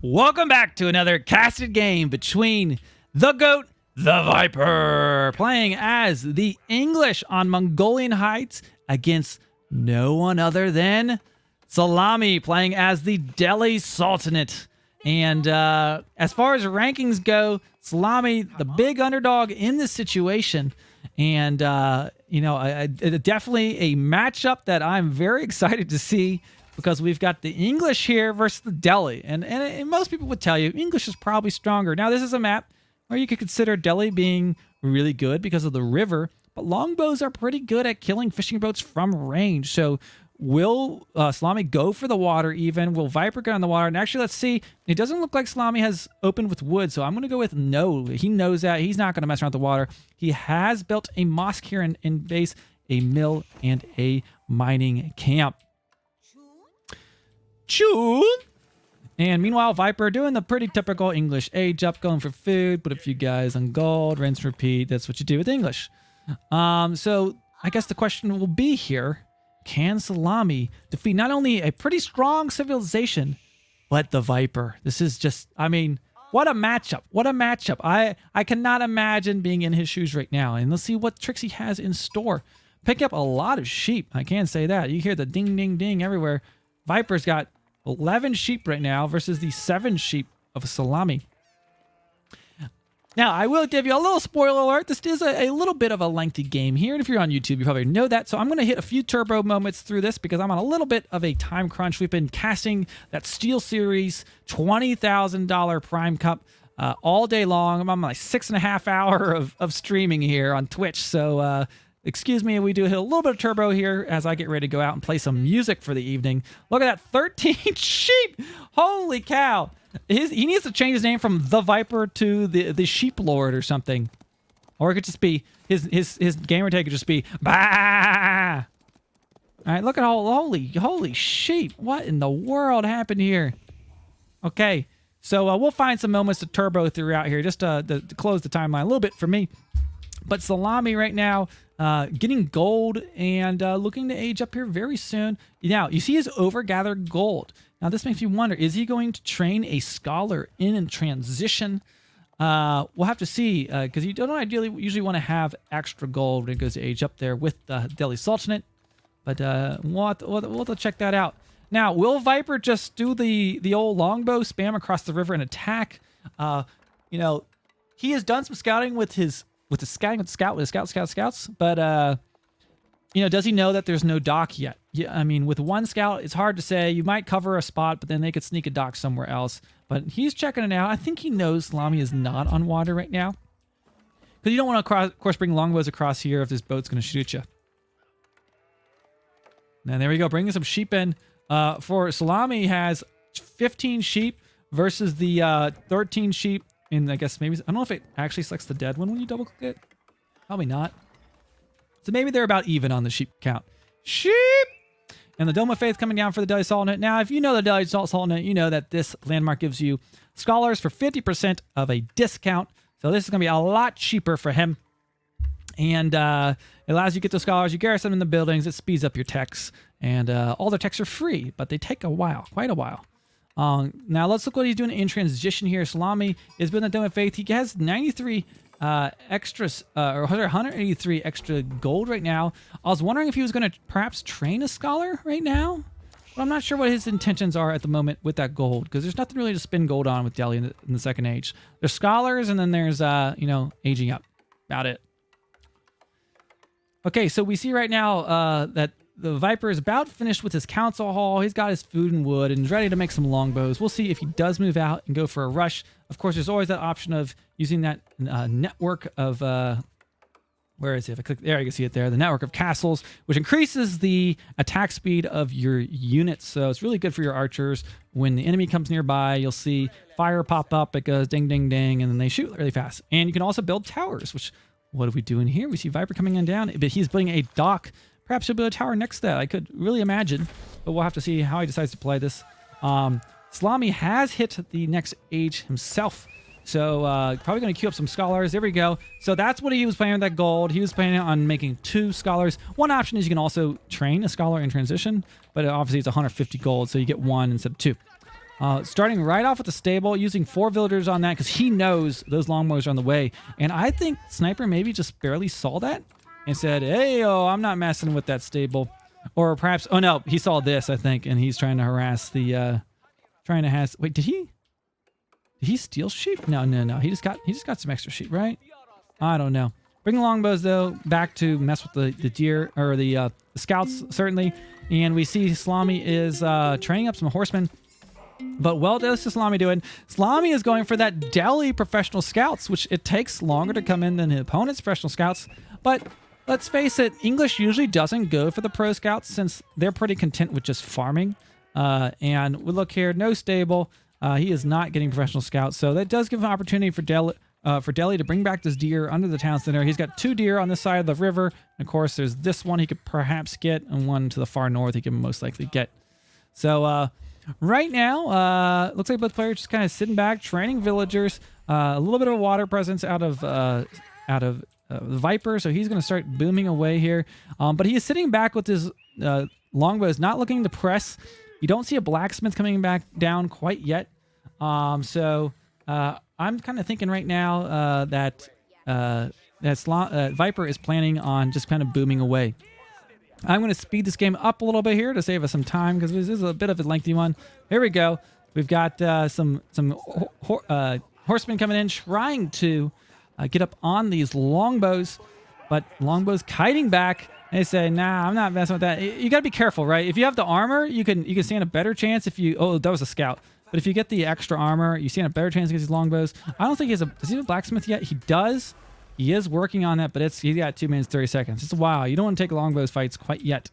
Welcome back to another casted game between the GOAT, the Viper, playing as the English on Mongolian Heights against no one other than Szalamii, playing as the Delhi Sultanate. And as far as rankings go, Szalamii, the big underdog in this situation. And, definitely a matchup that I'm very excited to see, because we've got the English here versus the Delhi. And most people would tell you English is probably stronger. Now, this is a map where you could consider Delhi being really good because of the river, but longbows are pretty good at killing fishing boats from range. So will Szalamii go for the water even? Will Viper get on the water? And actually, let's see. It doesn't look like Szalamii has opened with wood, so I'm going to go with no. He knows that. He's not going to mess around with the water. He has built a mosque here in base, a mill, and a mining camp. Choo! And meanwhile, Viper doing the pretty typical English age up, going for food, put a few guys on gold, rinse, repeat. That's what you do with English. So I guess the question will be here, can Szalamii defeat not only a pretty strong civilization, but the Viper? This is just, I mean, what a matchup. What a matchup. I cannot imagine being in his shoes right now. And let's see what tricks he has in store. Pick up a lot of sheep. I can say that. You hear the ding, ding, ding everywhere. Viper's got 11 sheep right now versus the 7 sheep of Szalamii. Now, I will give you a little spoiler alert. This is a little bit of a lengthy game here. And if you're on YouTube, you probably know that. So I'm going to hit a few turbo moments through this because I'm on a little bit of a time crunch. We've been casting that Steel Series $20,000 Prime Cup all day long. I'm on my 6.5 hour of streaming here on Twitch. So excuse me, we do hit a little bit of turbo here as I get ready to go out and play some music for the evening. Look at that, 13 sheep. Holy cow. He needs to change his name from the Viper to the Sheep Lord or something. Or it could just be, his gamer tag could just be, bah! All right, look at all, holy sheep. What in the world happened here? Okay, so we'll find some moments to turbo throughout here just to close the timeline a little bit for me. But Szalamii right now, getting gold and looking to age up here very soon. Now, you see his overgathered gold. Now, this makes me wonder, is he going to train a scholar in transition? We'll have to see, because you don't ideally usually want to have extra gold when it goes to age up there with the Delhi Sultanate. But we'll have to check that out. Now, will Viper just do the old longbow spam across the river and attack? He has done some scouting with his scouts, but does he know that there's no dock yet? Yeah, I mean, with one scout, it's hard to say. You might cover a spot, but then they could sneak a dock somewhere else. But he's checking it out. I think he knows Szalamii is not on water right now, because you don't want to, of course, bring longbows across here if this boat's going to shoot you. And there we go, bringing some sheep in. For Szalamii has 15 sheep versus the 13 sheep. And I guess maybe, I don't know if it actually selects the dead one when you double click it. Probably not. So maybe they're about even on the sheep count. Sheep! And the Dome of Faith coming down for the Delhi Sultanate. Now, if you know the Delhi Sultanate, you know that this landmark gives you scholars for 50% of a discount. So this is going to be a lot cheaper for him. And it allows you to get those scholars. You garrison them in the buildings. It speeds up your techs. And all their techs are free, but they take a while, quite a while. Now let's look what he's doing in transition here. Szalamii is building the Dome of Faith. He has 93 extras, or 183 extra gold right now. I was wondering if he was going to perhaps train a scholar right now, but I'm not sure what his intentions are at the moment with that gold, because there's nothing really to spend gold on with Delhi in the second age. There's scholars, and then there's aging up. About it. Okay, so we see right now that the Viper is about finished with his council hall. He's got his food and wood and is ready to make some longbows. We'll see if he does move out and go for a rush. Of course, there's always that option of using that network of... where is it? If I click there, you can see it there. The network of castles, which increases the attack speed of your units. So it's really good for your archers. When the enemy comes nearby, you'll see fire pop up. It goes ding, ding, ding, and then they shoot really fast. And you can also build towers, which... what are we doing here? We see Viper coming on down, but he's building a dock. Perhaps he'll build a tower next to that. I could really imagine, but we'll have to see how he decides to play this. Szalamii has hit the next age himself, so probably going to queue up some scholars. There we go. So that's what he was planning with that gold. He was planning on making 2 scholars. One option is you can also train a scholar in transition, but obviously it's 150 gold, so you get 1 instead of 2. Starting right off with the stable, using 4 villagers on that because he knows those longbows are on the way. And I think Sniper maybe just barely saw that and said, hey, I'm not messing with that stable. Or perhaps, oh no, he saw this, I think, and he's trying to harass the, wait, did he steal sheep? No. He just got some extra sheep, right? I don't know. Bring longbows though back to mess with the deer or the scouts certainly. And we see Szalamii is training up some horsemen. But what is Szalamii doing? Szalamii is going for that Delhi professional scouts, which it takes longer to come in than his opponent's professional scouts. But let's face it, English usually doesn't go for the pro scouts since they're pretty content with just farming. And we look here, no stable. He is not getting professional scouts, so that does give an opportunity for Delhi to bring back this deer under the town center. He's got 2 deer on this side of the river. And of course, there's this one he could perhaps get, and one to the far north he can most likely get. So right now, looks like both players just kind of sitting back, training villagers. A little bit of a water presence out of the Viper, so he's going to start booming away here. But he is sitting back with his longbows, not looking to press. You don't see a blacksmith coming back down quite yet. So I'm kind of thinking right now that Viper is planning on just kind of booming away. I'm going to speed this game up a little bit here to save us some time because this is a bit of a lengthy one. Here we go. We've got some horsemen coming in trying to get up on these longbows, but longbows kiting back. They say, nah, I'm not messing with that. You got to be careful, right? If you have the armor, you can stand a better chance if you... Oh, that was a scout. But if you get the extra armor, you stand a better chance against these longbows. I don't think he has a... Does he have a blacksmith yet? He does. He is working on that, but he's got 2 minutes, 30 seconds. It's a while. You don't want to take longbows fights quite yet.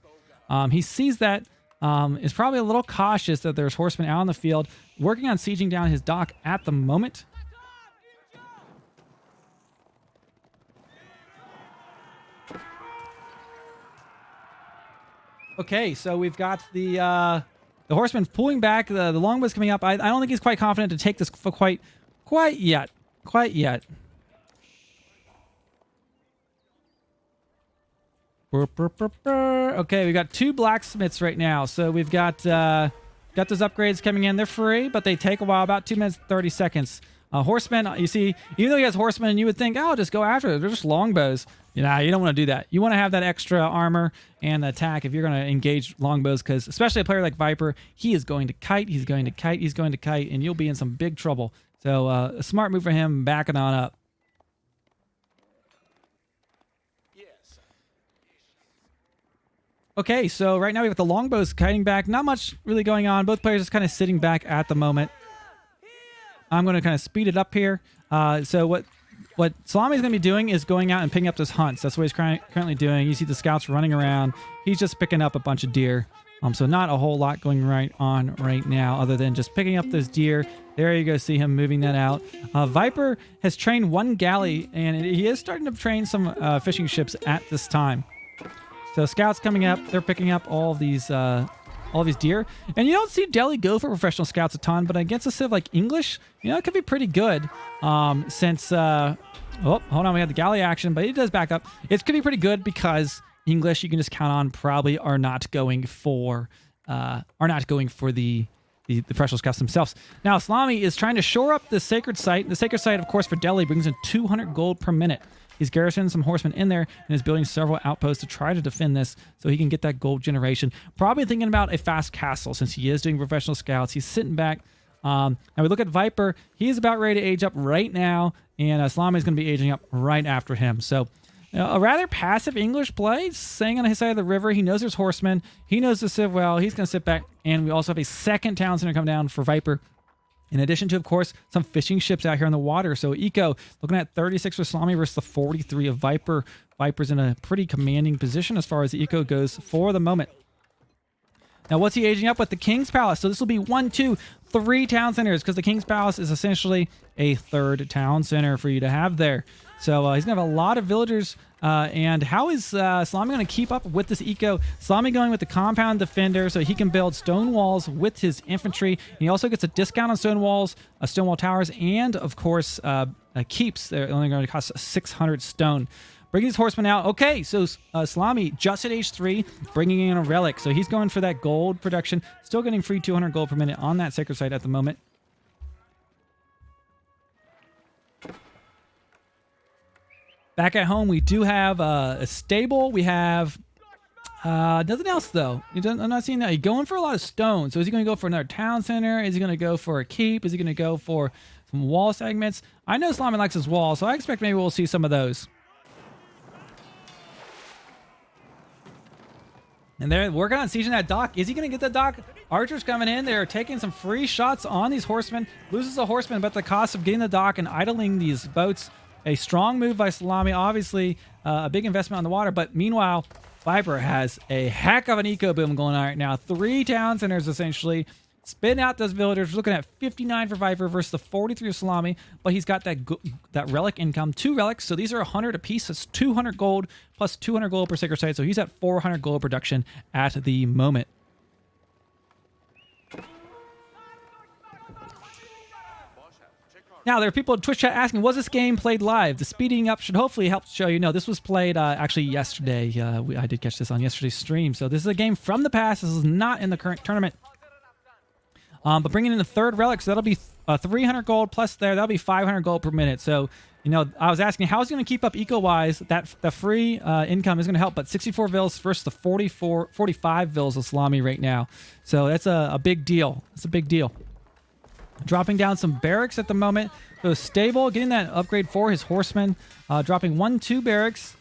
He sees that. Is probably a little cautious that there's horsemen out on the field working on sieging down his dock at the moment. Okay, so we've got the horseman pulling back, the longbows coming up. I don't think he's quite confident to take this for quite yet. Okay, we got 2 blacksmiths right now. So we've got those upgrades coming in. They're free, but they take a while, about 2 minutes, 30 seconds. Horsemen, you see, even though he has horsemen, you would think, oh, just go after it. They're just longbows. You don't want to do that. You want to have that extra armor and attack if you're going to engage longbows, because especially a player like Viper, he is going to kite, and you'll be in some big trouble. So a smart move for him, backing on up. Okay, so right now we have the longbows kiting back. Not much really going on. Both players just kind of sitting back at the moment. I'm going to kind of speed it up here. So what Szalamii is going to be doing is going out and picking up those hunts. That's what he's currently doing. You see the scouts running around. He's just picking up a bunch of deer. So not a whole lot going on right now other than just picking up those deer. There you go, see him moving that out. Viper has trained 1 galley, and he is starting to train some fishing ships at this time. So scouts coming up, they're picking up all these deer. And you don't see Delhi go for professional scouts a ton, but against a civ like English, it could be pretty good. Since oh, hold on, we have the galley action, but it does back up. It could be pretty good because English, you can just count on, probably are not going for the professional scouts themselves. Now Szalamii is trying to shore up the sacred site. The sacred site, of course, for Delhi brings in 200 gold per minute. He's garrisoned some horsemen in there and is building several outposts to try to defend this so he can get that gold generation. Probably thinking about a fast castle since he is doing professional scouts. He's sitting back. Now we look at Viper. He's about ready to age up right now, and Szalamii is going to be aging up right after him. So a rather passive English play, staying on his side of the river. He knows there's horsemen. He knows the civ well. He's going to sit back, and we also have a second town center come down for Viper. In addition to, of course, some fishing ships out here on the water. So Eco looking at 36 for Szalamii versus the 43 of Viper. Viper's in a pretty commanding position as far as the Eco goes for the moment. Now, what's he aging up with? The King's Palace. So this will be 1, 2, 3 town centers because the King's Palace is essentially a 3rd town center for you to have there. So he's going to have a lot of villagers. And how is Szalamii going to keep up with this eco? Szalamii going with the compound defender so he can build stone walls with his infantry. He also gets a discount on stone walls, stone wall towers, and of course keeps. They're only going to cost 600 stone. Bringing his horsemen out. Okay, so Szalamii just at age 3, bringing in a relic. So he's going for that gold production. Still getting free 200 gold per minute on that sacred site at the moment. Back at home, we do have a stable. We have nothing else, though. I'm not seeing that. He's going for a lot of stone. So is he going to go for another town center? Is he going to go for a keep? Is he going to go for some wall segments? I know Szalamii likes his wall, so I expect maybe we'll see some of those. And they're working on sieging that dock. Is he going to get the dock? Archers coming in. They're taking some free shots on these horsemen. Loses a horseman, but the cost of getting the dock and idling these boats. A strong move by Szalamii. Obviously, a big investment on the water. But meanwhile, Viper has a heck of an eco boom going on right now. 3 town centers, essentially. Spin out those villagers. We're looking at 59 for Viper versus the 43 of Szalamii. But he's got that relic income. 2 relics. So these are 100 apiece. That's 200 gold plus 200 gold per sacred site. So he's at 400 gold production at the moment. Now, there are people in Twitch chat asking, was this game played live? The speeding up should hopefully help show you. No, this was played actually yesterday. I did catch this on yesterday's stream. So this is a game from the past. This is not in the current tournament. But bringing in the 3rd relic, so that'll be 300 gold plus there. That'll be 500 gold per minute. So, you know, I was asking, how is he going to keep up eco-wise? The free income is going to help. But 64 vils versus the 45 vils of Szalamii right now. So that's a big deal. It's a big deal. Dropping down some barracks at the moment. So stable, getting that upgrade for his horsemen. Dropping 1-2 barracks.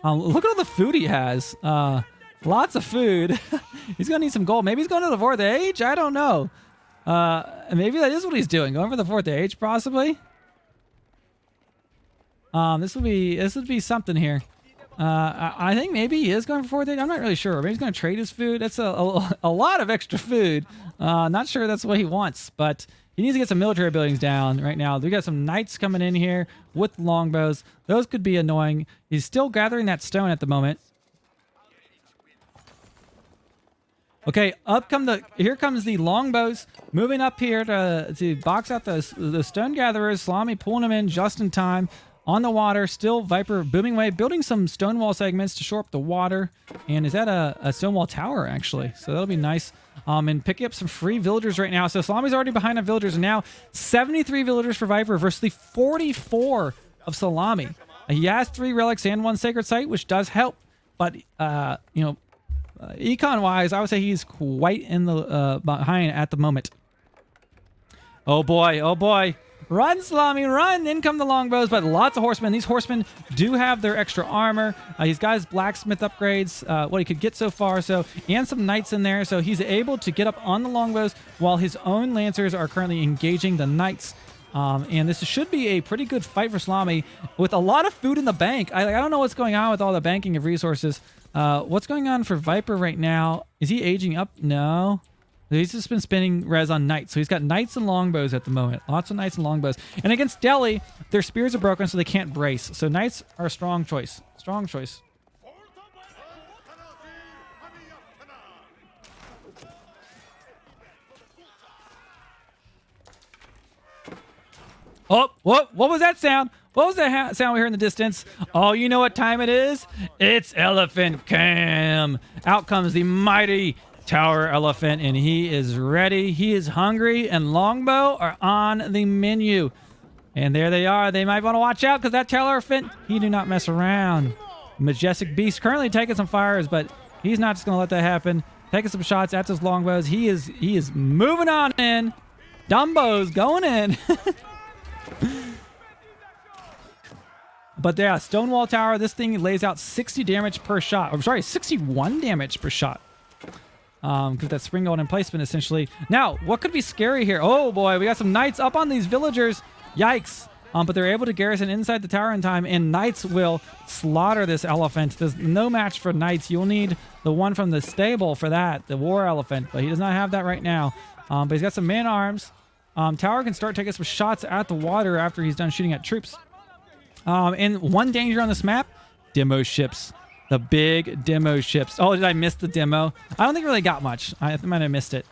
Look at all the food he has. Lots of food. He's going to need some gold. Maybe he's going to the 4th age? I don't know. Maybe that is what he's doing. Going for the 4th age, possibly. This would be something here. I think maybe he is going for 4th age. I'm not really sure. Maybe he's going to trade his food. That's a lot of extra food. Not sure that's what he wants, but he needs to get some military buildings down right now. We got some knights coming in here with longbows. Those could be annoying. He's still gathering that stone at the moment. Okay, here comes the longbows moving up here to box out the stone gatherers. Szalamii pulling them in just in time. On the water, still Viper booming away, building some stone wall segments to shore up the water. And is that a stone wall tower, actually? So that'll be nice. And picking up some free villagers right now. So Salami's already behind on villagers, and now 73 villagers for Viper versus the 44 of Szalamii. He has 3 relics and 1 sacred site, which does help. But, you know, econ-wise, I would say he's quite in the behind at the moment. Oh boy, oh boy. Run, Szalamii, run! In come the longbows, but lots of horsemen. These horsemen do have their extra armor. He's got his blacksmith upgrades, what he could get so far, and some knights in there, so he's able to get up on the longbows while his own lancers are currently engaging the knights. And this should be a pretty good fight for Szalamii with a lot of food in the bank. I don't know what's going on with all the banking of resources. What's going on for Viper right now? Is he aging up? No. He's just been spending res on knights. So he's got knights and longbows at the moment. Lots of knights and longbows. And against Delhi, their spears are broken, so they can't brace. So knights are a strong choice. Strong choice. Oh, what was that sound? What was that sound we heard in the distance? Oh, you know what time it is? It's Elephant Cam. Out comes the mighty Tower Elephant, and he is ready. He is hungry, and longbow are on the menu. And there they are. They might want to watch out because that Tower Elephant, he do not mess around. Majestic Beast currently taking some fires, but he's not just going to let that happen. Taking some shots at those longbows. He is moving on in. Dumbo's going in. But yeah, Stonewall Tower, this thing lays out 60 damage per shot. I'm sorry, 61 damage per shot. Because that spring golden placement, essentially. Now, what could be scary here? Oh, boy, we got some knights up on these villagers. Yikes. But they're able to garrison inside the tower in time, and knights will slaughter this elephant. There's no match for knights. You'll need the one from the stable for that, the war elephant, but he does not have that right now. But he's got some man-arms. Tower can start taking some shots at the water after he's done shooting at troops. And one danger on this map, demo ships. The big demo ships. Oh, did I miss the demo? I don't think it really got much. I might have missed it.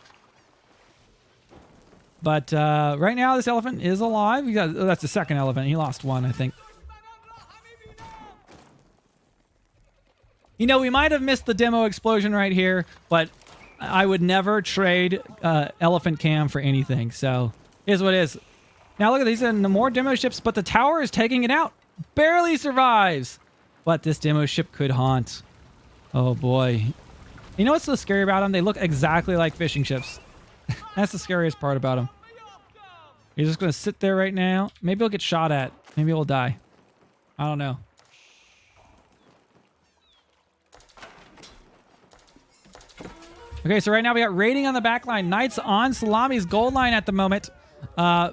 But right now, this elephant is alive. That's the second elephant. He lost one, I think. You know, we might have missed the demo explosion right here, but I would never trade Elephant Cam for anything. So, here's what it is. Now, look at these are the more demo ships, but the tower is taking it out. Barely survives. But this demo ship could haunt. Oh, boy. You know what's so scary about them? They look exactly like fishing ships. That's the scariest part about them. He's just going to sit there right now. Maybe he'll get shot at. Maybe he'll die. I don't know. Okay, so right now we got raiding on the back line. Knights on Salami's gold line at the moment.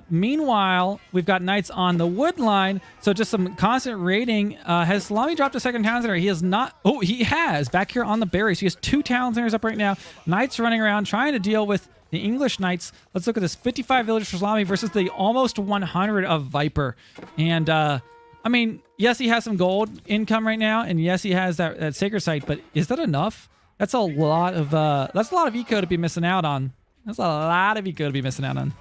Meanwhile, we've got Knights on the wood line. So just some constant raiding. Has Szalamii dropped a second town center? He has not. Oh, he has. Back here on the berries. He has 2 town centers up right now. Knights running around trying to deal with the English Knights. Let's look at this. 55 villagers for Szalamii versus the almost 100 of Viper. And, I mean, yes, he has some gold income right now. And yes, he has that sacred site. But is that enough? That's a lot of eco to be missing out on. That's a lot of eco to be missing out on.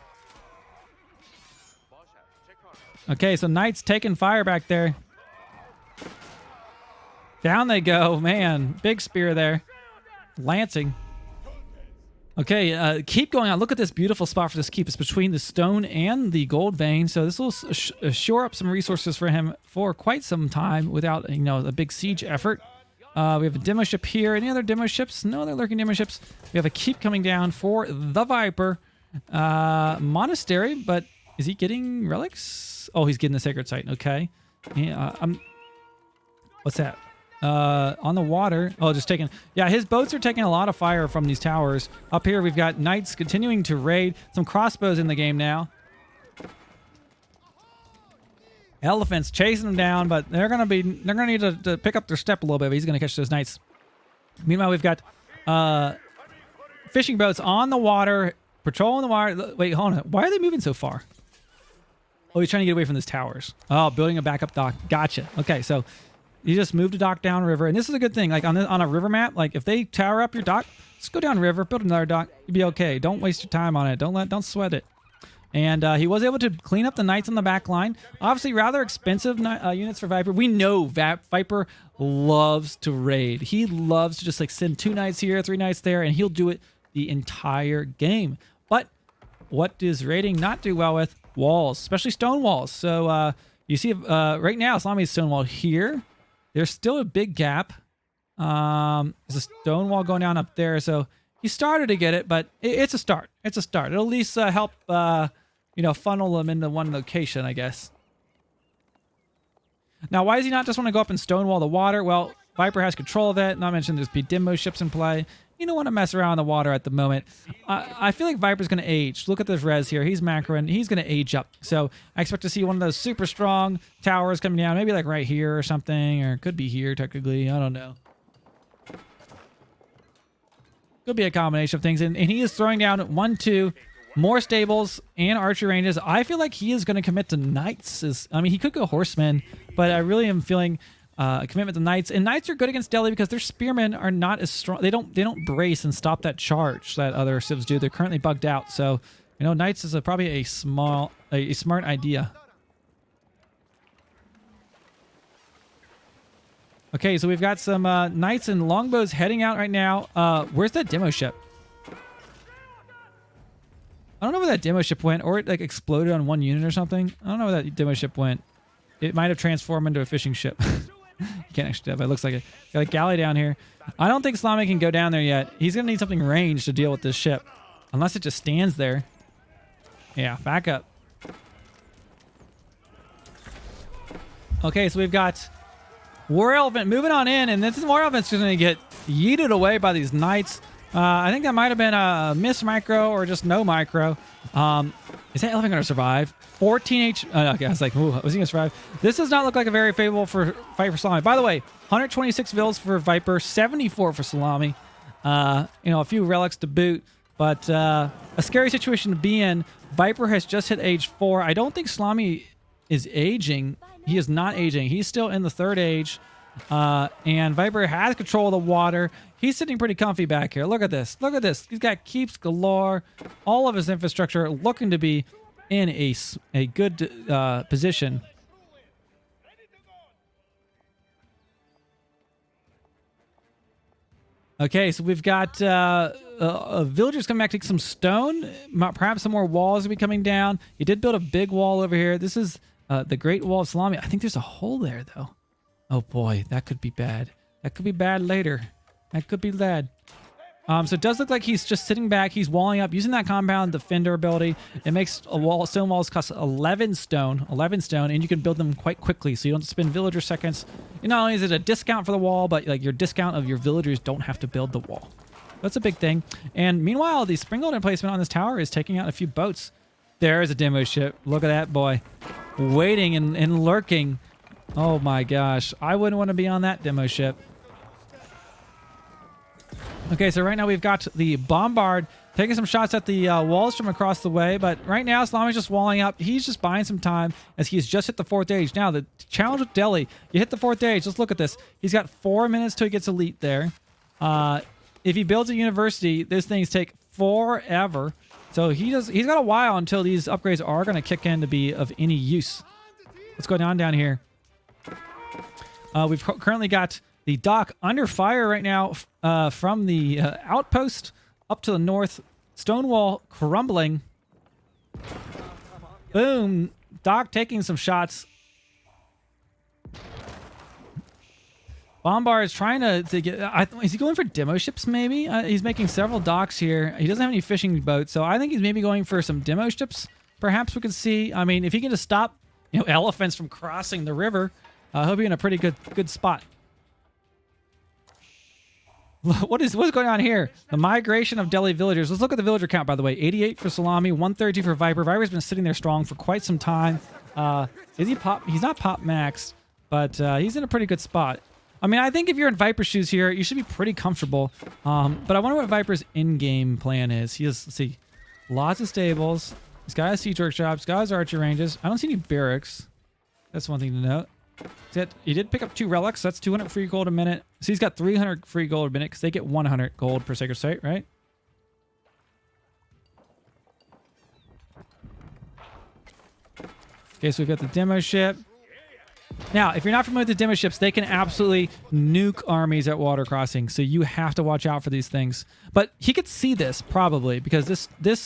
Okay, so Knights taking fire back there. Down they go. Man, big spear there. Lancing. Okay, keep going on. Look at this beautiful spot for this keep. It's between the stone and the gold vein. So this will shore up some resources for him for quite some time without, you know, a big siege effort. We have a demo ship here. Any other demo ships? No other lurking demo ships. We have a keep coming down for the Viper. Monastery, but is he getting relics? Oh, he's getting the sacred site. Okay. Yeah, what's that? On the water. Oh, just taking... Yeah, his boats are taking a lot of fire from these towers. Up here, we've got Knights continuing to raid. Some crossbows in the game now. Elephants chasing them down, but they're gonna need to pick up their step a little bit. But he's gonna catch those Knights. Meanwhile, we've got fishing boats on the water, patrolling the water. Wait, hold on. Why are they moving so far? Oh, he's trying to get away from these towers. Oh, building a backup dock. Gotcha. Okay, so you just moved a dock down river, and this is a good thing. Like on a river map, like if they tower up your dock, just go down river, build another dock. You'll be okay. Don't waste your time on it. Don't sweat it. And he was able to clean up the Knights on the back line. Obviously, rather expensive units for Viper. We know Viper loves to raid. He loves to just like send 2 Knights here, 3 Knights there, and he'll do it the entire game. But what does raiding not do well with? Walls, especially stone walls. So you see right now, Salami's stone wall here. There's still a big gap. There's a stone wall going down up there. So he started to get it, but it's a start. It's a start. It'll at least help, you know, funnel them into one location, I guess. Now, why does he not just want to go up and stonewall the water? Well, Viper has control of that. Not mentioned there's demo ships in play. You don't want to mess around in the water at the moment. I feel like Viper's going to age. Look at this res here. He's macroing. He's going to age up. So I expect to see one of those super strong towers coming down. Maybe like right here or something. Or it could be here, technically. I don't know. Could be a combination of things. And he is throwing down 1, 2 more stables and archery ranges. I feel like he is going to commit to Knights. I mean, he could go Horsemen, but I really am feeling a commitment to Knights. And Knights are good against Delhi because their spearmen are not as strong. They don't brace and stop that charge that other civs do. They're currently bugged out. So, you know, Knights is probably a smart idea. Okay, so we've got some Knights and Longbows heading out right now. Where's that demo ship? I don't know where that demo ship went, or it like exploded on one unit or something. I don't know where that demo ship went. It might have transformed into a fishing ship. You can't actually tell, but it looks like it. Got a galley down here. I don't think Szalamii can go down there yet. He's going to need something ranged to deal with this ship. Unless it just stands there. Yeah, back up. Okay, so we've got War Elephant moving on in, and this War Elephant's going to get yeeted away by these Knights. I think that might have been a miss micro or just no micro. Is that elephant going to survive? 14 okay, I was like, ooh, was he going to survive? This does not look like a very favorable fight for Szalamii. By the way, 126 vills for Viper, 74 for Szalamii. You know, a few relics to boot, but a scary situation to be in. Viper has just hit age 4. I don't think Szalamii is aging. He is not aging. He's still in the 3rd age. And Viper has control of the water. He's sitting pretty comfy back here. Look at this. Look at this. He's got keeps galore. All of his infrastructure looking to be in a good position. Okay, so we've got villagers coming back to take some stone. Perhaps some more walls will be coming down. He did build a big wall over here. This is the Great Wall of Szalamii. I think there's a hole there, though. Oh, boy, that could be bad. That could be bad later. That could be bad. So it does look like he's just sitting back. He's walling up, using that compound defender ability. It makes stone walls cost 11 stone, and you can build them quite quickly, so you don't spend villager seconds. And not only is it a discount for the wall, but like your discount of your villagers don't have to build the wall. That's a big thing. And meanwhile, the springboard emplacement on this tower is taking out a few boats. There's a demo ship. Look at that boy, waiting and lurking. Oh my gosh, I wouldn't want to be on that demo ship. Okay, so right now we've got the Bombard taking some shots at the walls from across the way, but right now Szalamii just walling up. He's just buying some time as he's just hit the 4th age. Now, the challenge with Delhi, you hit the 4th age. Let's look at this. He's got 4 minutes till he gets elite there. If he builds a university, these things take forever. So he's got a while until these upgrades are going to kick in to be of any use. Let's go down here. We've currently got the dock under fire right now from the outpost up to the north. Stonewall crumbling. Boom. Dock taking some shots. Bombard is trying to get... is he going for demo ships maybe? He's making several docks here. He doesn't have any fishing boats, so I think he's maybe going for some demo ships. Perhaps we could see... I mean, if he can just stop elephants from crossing the river, he'll be in a pretty good spot. What's going on here? The migration of Delhi villagers. Let's look at the villager count, by the way. 88 for Szalamii, 132 for Viper. Viper's been sitting there strong for quite some time. He's not pop maxed, but he's in a pretty good spot. I mean, I think if you're in Viper shoes here, you should be pretty comfortable. But I wonder what Viper's in-game plan is. He has, let's see, lots of stables. He's got his siege workshops, got his archer ranges. I don't see any barracks. That's one thing to note. He did pick up 2 relics. So that's 200 free gold a minute. So he's got 300 free gold a minute because they get 100 gold per sacred site, right? Okay, so we've got the demo ship. Now, if you're not familiar with the demo ships, they can absolutely nuke armies at water crossing. So you have to watch out for these things. But he could see this probably because this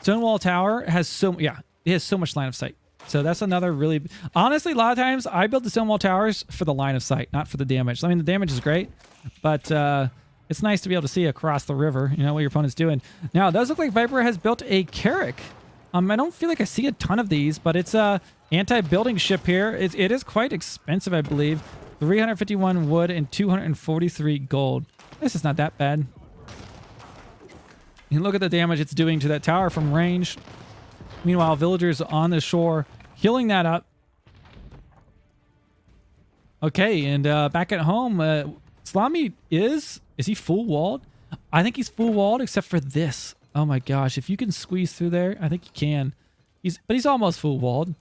Stonewall Tower has it has so much line of sight. So that's another really... Honestly, a lot of times I build the Stonewall Towers for the line of sight, not for the damage. I mean, the damage is great, but it's nice to be able to see across the river, what your opponent's doing. Now, it does look like Viper has built a Carrack. I don't feel like I see a ton of these, but it's a anti-building ship here. It is quite expensive, I believe. 351 wood and 243 gold. This is not that bad. You can look at the damage it's doing to that tower from range. Meanwhile, villagers on the shore healing that up. Okay, and back at home, Szalamii is he full walled? I think he's full walled except for this. Oh my gosh, if you can squeeze through there, I think you can. But he's almost full walled.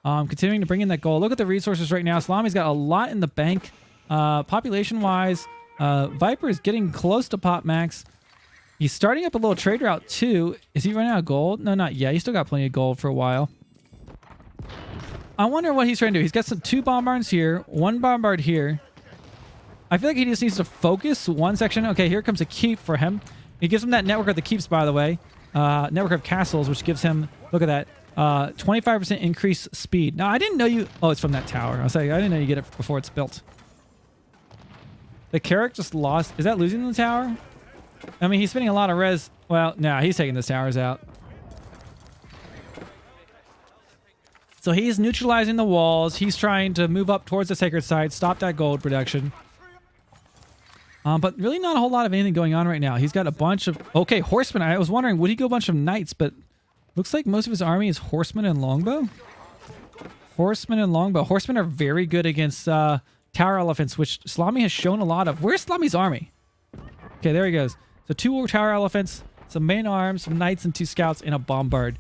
Continuing to bring in that gold. Look at the resources right now. Salami's got a lot in the bank. Population-wise, Viper is getting close to pop max. He's starting up a little trade route too. Is he running out of gold? No, not yet. He's still got plenty of gold for a while. I wonder what he's trying to do. He's got 2 bombards here, 1 bombard here. I feel like he just needs to focus one section. Okay, here comes a keep for him. It gives him that network of the keeps, by the way. Network of castles, which gives him, look at that, 25% increased speed. Now, I didn't know you... Oh, it's from that tower. I was like, I didn't know you get it before it's built. The Carrack just lost... Is that losing the tower? I mean, he's spending a lot of res. Well, no, he's taking the towers out. So he's neutralizing the walls. He's trying to move up towards the sacred site, stop that gold production. But really not a whole lot of anything going on right now. He's got a bunch of... Okay, horsemen. I was wondering, would he go a bunch of knights? But looks like most of his army is horsemen and longbow. Horsemen and longbow. Horsemen are very good against tower elephants, which Szalamii has shown a lot of. Where's Shalami's army? Okay, there he goes. So 2 tower elephants, some main arms, some knights, and 2 scouts, and a bombard.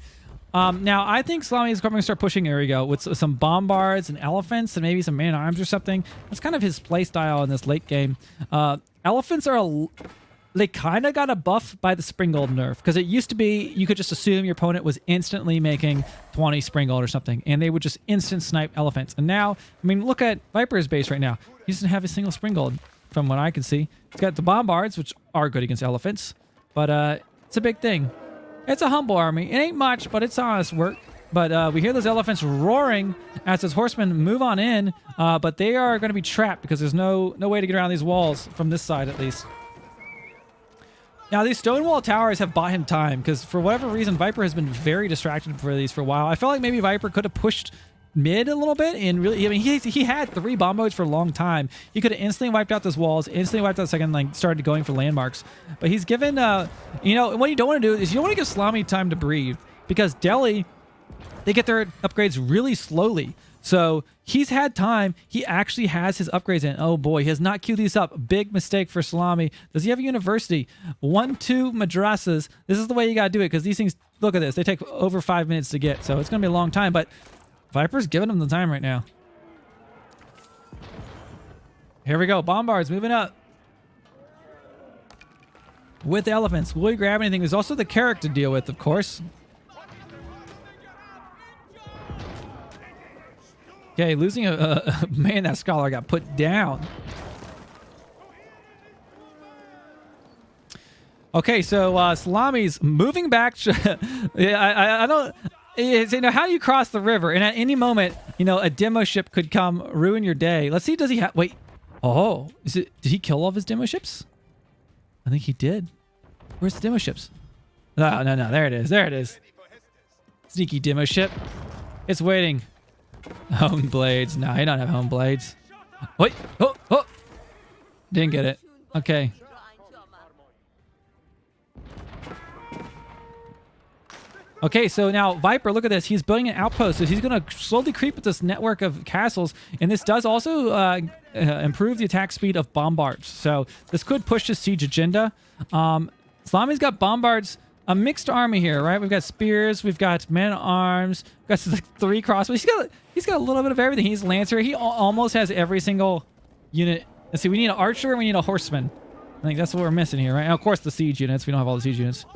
Now, I think Szalamii is going to start pushing, there we go, with some bombards and elephants and maybe some main arms or something. That's kind of his play style in this late game. Elephants are... They kind of got a buff by the spring gold nerf, because it used to be you could just assume your opponent was instantly making 20 spring gold or something, and they would just instant snipe elephants. And now, I mean, look at Viper's base right now. He doesn't have a single spring gold. from what I can see. He's got the bombards, which are good against elephants, but it's a big thing. It's a humble army. It ain't much, but it's honest work. But we hear those elephants roaring as those horsemen move on in, but they are going to be trapped because there's no way to get around these walls from this side, at least. Now, these stone wall towers have bought him time because for whatever reason, Viper has been very distracted for these for a while. I felt like maybe Viper could have pushed mid a little bit and really, I mean, he had 3 bomb modes for a long time. He could have instantly wiped out those walls, instantly wiped out the second, like started going for landmarks. But he's given, you know, what you don't want to do is you don't want to give Szalamii time to breathe because Delhi, they get their upgrades really slowly. So he's had time. He actually has his upgrades in. Oh boy, he has not queued these up. Big mistake for Szalamii. Does he have a university? 1-2 madrasas. This is the way you got to do it because these things, look at this. They take over 5 minutes to get. So it's going to be a long time. But Viper's giving him the time right now. Here we go. Bombards moving up. With the elephants. Will he grab anything? There's also the carrot to deal with, of course. Okay, losing a man, that scholar got put down. Okay, so Salami's moving back. I don't. You know, how do you cross the river? And at any moment, you know, a demo ship could come ruin your day. Let's see. Does he have? Wait. Oh, is it? Did he kill all of his demo ships? I think he did. Where's the demo ships? No. There it is. There it is. Sneaky demo ship. It's waiting. Home blades. No, he don't have home blades. Wait. Oh. Didn't get it. Okay. Okay, so now Viper, look at this. He's building an outpost. So he's going to slowly creep with this network of castles. And this does also improve the attack speed of bombards. So this could push his siege agenda. Szalamii got bombards. A mixed army here, right? We've got spears, we've got men-at-arms, we've got like 3 crossbows. He's got a little bit of everything. He's lancer. He almost has every single unit. Let's see, we need an archer and we need a horseman. I think that's what we're missing here, right? And of course, the siege units. We don't have all the siege units.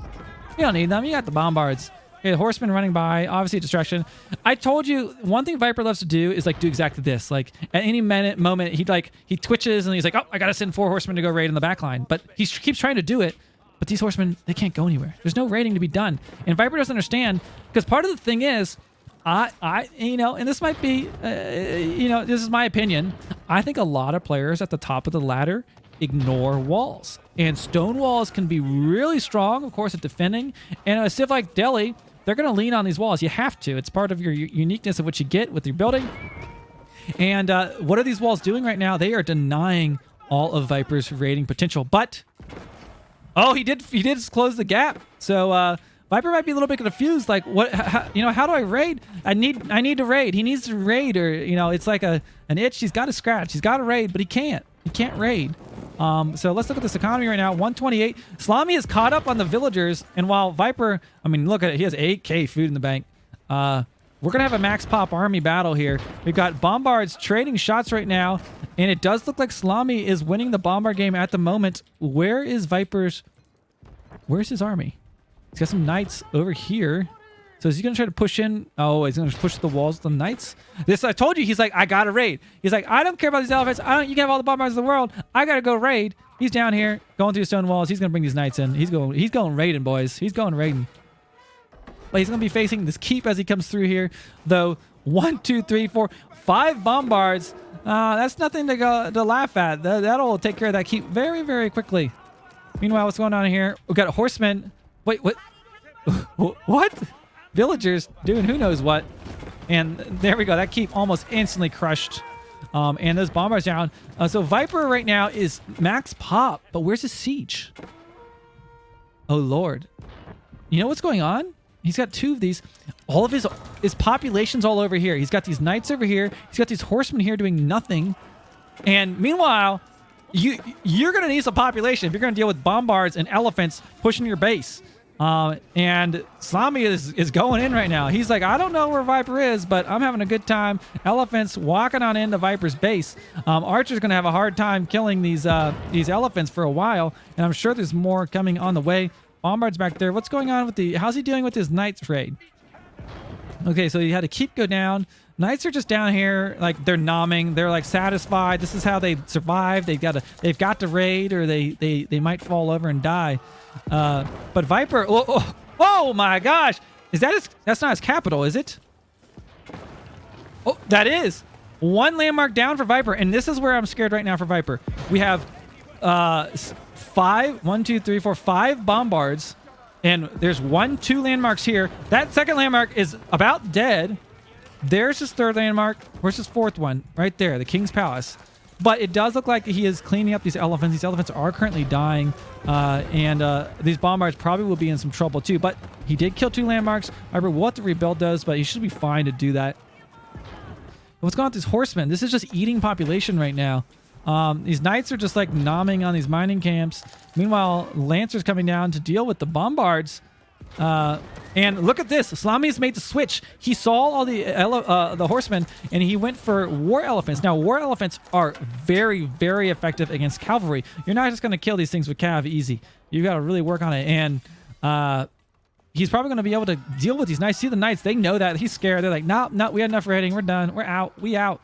You don't need them. You got the bombards. Okay, the horseman running by, obviously a distraction. I told you, one thing Viper loves to do is like do exactly this. Like at any moment, he twitches and he's like, oh, I got to send 4 horsemen to go raid in the back line. But he keeps trying to do it. But these horsemen, they can't go anywhere. There's no raiding to be done. And Viper doesn't understand because part of the thing is, you know, and this might be, you know, this is my opinion. I think a lot of players at the top of the ladder ignore walls. And stone walls can be really strong, of course, at defending. And a civ like Delhi, they're going to lean on these walls. You have to. It's part of your uniqueness of what you get with your building. And what are these walls doing right now? They are denying all of Viper's raiding potential. But oh, he did close the gap. So Viper might be a little bit confused. Like, what? You know, how do I raid? I need to raid. He needs to raid, or you know, it's like an itch. He's got to scratch. He's got to raid, but he can't. He can't raid. So let's look at this economy right now. 128. Szalamii is caught up on the villagers, and while Viper, I mean, look at it. He has 8K food in the bank. We're gonna have a max pop army battle here. We've got bombards trading shots right now, and it does look like Szalamii is winning the bombard game at the moment. Where's his army? He's got some knights over here. So is he gonna try to push in? Oh, he's gonna push the walls with the knights. This, I told you, he's like, I gotta raid. He's like, I don't care about these elephants. You can have all the bombards in the world. I gotta go raid. He's down here going through stone walls. He's gonna bring these knights in. He's going raiding, boys. He's going raiding. But he's going to be facing this keep as he comes through here. Though 1, 2, 3, 4, 5 bombards. That's nothing to laugh at. That'll take care of that keep very, very quickly. Meanwhile, what's going on here? We've got a horseman. Wait, what? What? Villagers doing who knows what. And there we go. That keep almost instantly crushed. And those bombards down. So Viper right now is max pop. But where's his siege? Oh, Lord. You know what's going on? He's got 2 of these. All of his population's all over here. He's got these knights over here. He's got these horsemen here doing nothing. And meanwhile, you're going to need some population if you're going to deal with bombards and elephants pushing your base. And Szalamii is going in right now. He's like, I don't know where Viper is, but I'm having a good time. Elephants walking on into Viper's base. Archer's going to have a hard time killing these elephants for a while. And I'm sure there's more coming on the way. Bombard's back there. What's going on with how's he dealing with his knights trade? Okay, so you had to keep go down. Knights are just down here, like they're nomming. They're like satisfied. This is how they survive. They've got to raid, or they might fall over and die. But Viper, oh my gosh, that's not his capital, is it? Oh, that is one landmark down for Viper, and this is where I'm scared right now for Viper. We have 5 bombards, and there's 2 landmarks here. That second landmark is about dead. There's his third landmark. Where's his fourth one? Right there, the King's Palace. But it does look like he is cleaning up these elephants. These elephants are currently dying, and these bombards probably will be in some trouble too. But he did kill 2 landmarks. I remember what the rebuild does, but he should be fine to do that. What's going on with these horsemen? This is just eating population right now. These knights are just like nomming on these mining camps. Meanwhile, Lancer's coming down to deal with the bombards. And look at this. Szalamii made the switch. He saw all the horsemen, and he went for war elephants. Now, war elephants are very, very effective against cavalry. You're not just going to kill these things with cav easy. You got to really work on it. And he's probably going to be able to deal with these knights. See the knights. They know that. He's scared. They're like, no, we had enough raiding. We're done. We're out. We out.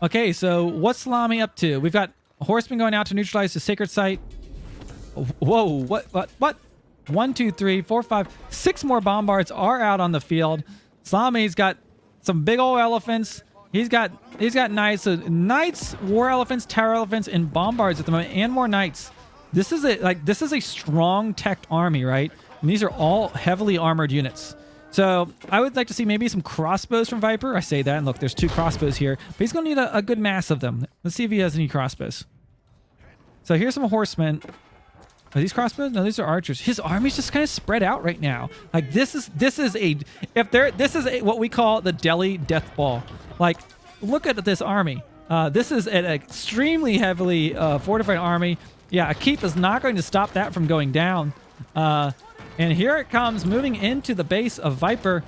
Okay, so what's Szalamii up to? We've got horsemen going out to neutralize the sacred site. Whoa, what? 1, 2, 3, 4, 5, 6 more bombards are out on the field. Szalamii got some big old elephants. He's got knights. So knights, war elephants, tower elephants, and bombards at the moment, and more knights. This is a strong teched army, right? And these are all heavily armored units. So I would like to see maybe some crossbows from Viper. I say that, and look, there's 2 crossbows here, but he's going to need a good mass of them. Let's see if he has any crossbows. So here's some horsemen. Are these crossbows? No, these are archers. His army's just kind of spread out right now. Like this is what we call the Delhi death ball. Like, look at this army. This is an extremely heavily fortified army. Yeah, a keep is not going to stop that from going down. And here it comes, moving into the base of Viper.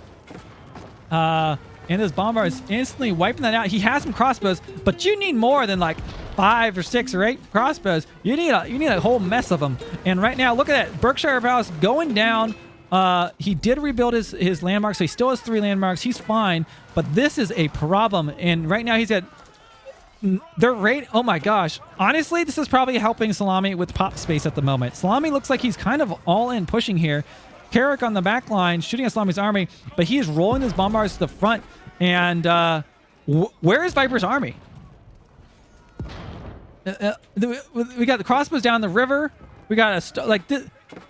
And this bombard is instantly wiping that out. He has some crossbows, but you need more than like 5 or 6 or 8 crossbows. You need a whole mess of them. And right now, look at that. Berkshire Palace going down. He did rebuild his landmarks, so he still has 3 landmarks. He's fine, but this is a problem. And right now he's at their rate. Oh my gosh. Honestly, this is probably helping Szalamii with pop space at the moment. Szalamii looks like he's kind of all in pushing here. Carrick on the back line shooting at Salami's army, but he is rolling his bombards to the front. And where is Viper's army? We got the crossbows down the river. We got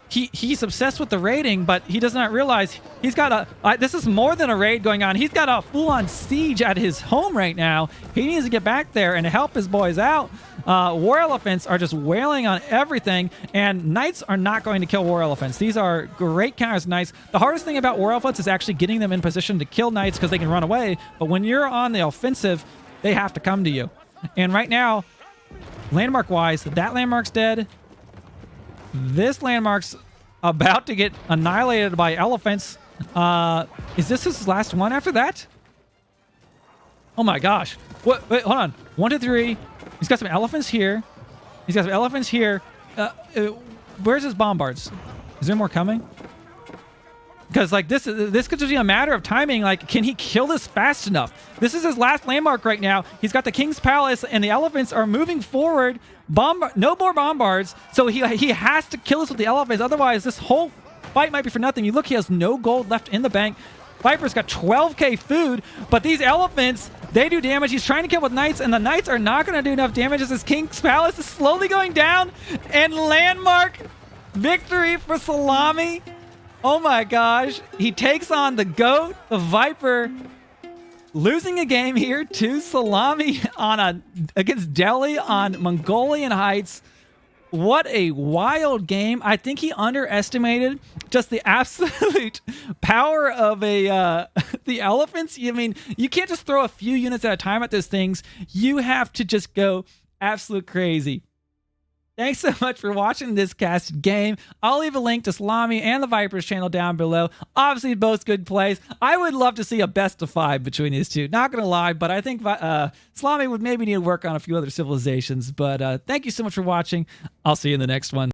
he's obsessed with the raiding, but he does not realize he's got this is more than a raid going on. He's got a full-on siege at his home right now. He needs to get back there and help his boys out. War elephants are just wailing on everything, and knights are not going to kill war elephants. These are great counters to knights. The hardest thing about war elephants is actually getting them in position to kill knights because they can run away, but when you're on the offensive, they have to come to you. And right now, landmark-wise, that landmark's dead. This landmark's about to get annihilated by elephants. Is this his last one after that? Oh my gosh. What? Wait, hold on. 1, 2, 3. He's got some elephants here. He's got some elephants here. Where's his bombards? Is there more coming? Because like this could just be a matter of timing. Like, can he kill this fast enough? This is his last landmark right now. He's got the King's Palace, and the elephants are moving forward. No more bombards. So he has to kill us with the elephants. Otherwise, this whole fight might be for nothing. You look, he has no gold left in the bank. Viper's got 12k food, but these elephants, they do damage. He's trying to kill with knights, and the knights are not going to do enough damage as his King's Palace is slowly going down. And landmark victory for Szalamii. Oh my gosh. He takes on the GOAT, the Viper, losing a game here to Szalamii against Delhi on Mongolian Heights. What a wild game. I think he underestimated just the absolute power of the elephants. I mean, you can't just throw a few units at a time at those things. You have to just go absolute crazy. Thanks so much for watching this cast game. I'll leave a link to Szalamii and the Viper's channel down below. Obviously, both good plays. I would love to see a best of 5 between these two. Not going to lie, but I think Szalamii would maybe need to work on a few other civilizations. But thank you so much for watching. I'll see you in the next one.